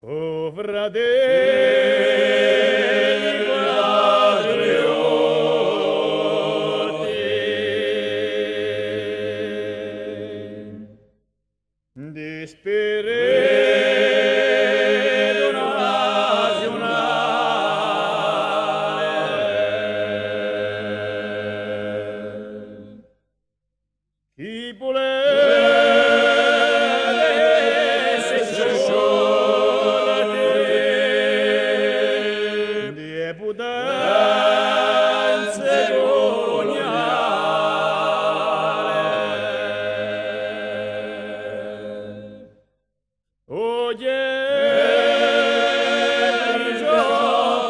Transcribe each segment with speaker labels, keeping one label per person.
Speaker 1: O fratelli patrioti, di spirito nazionale, chi volesse sciolti di potenze coloniale, oye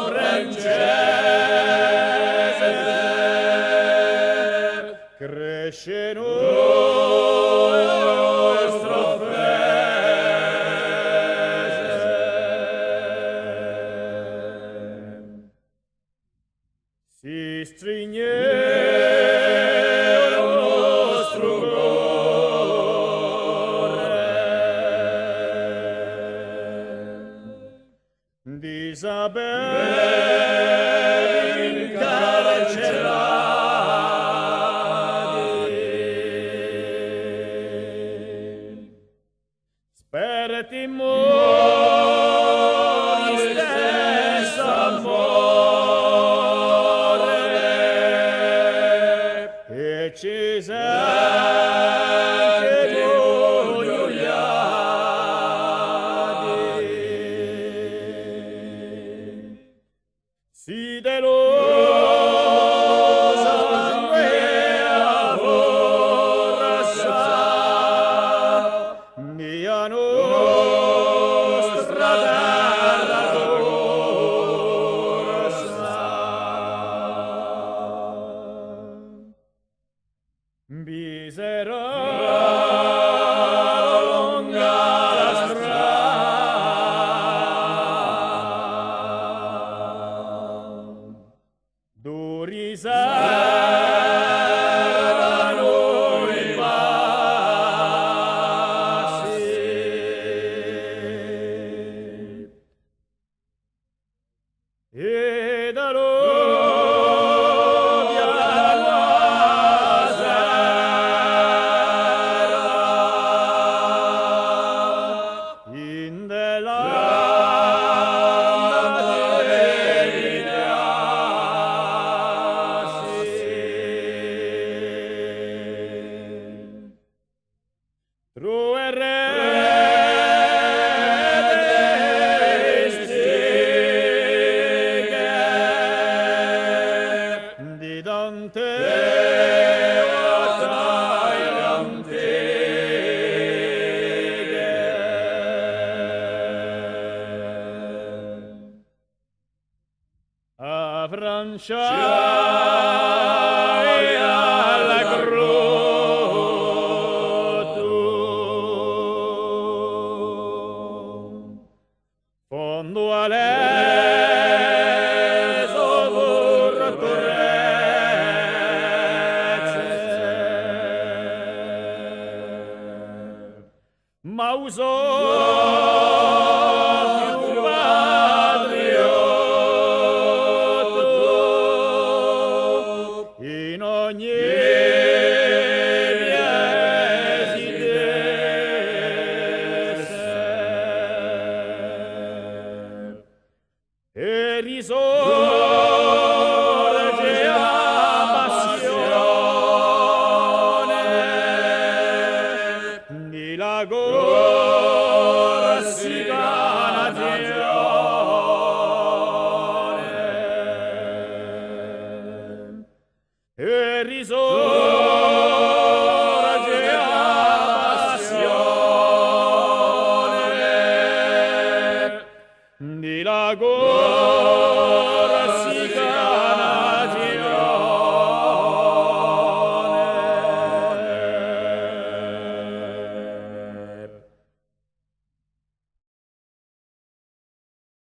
Speaker 1: francese, cresce nostro Paese, si stringe il nostro cuore di sapere incarcerati, sperati di stesso amore, e ci senti umiliati, si delusa mia nostra terra corsa, miserà lunga la strada, duri erano i passi, e da loro alla sera, in della di Dante a Francia e alla grotto, fondo all'eso fortezze, ma usò più patriotto in ogni residenza, e risorge a passione di la corsicana nazione, e risorge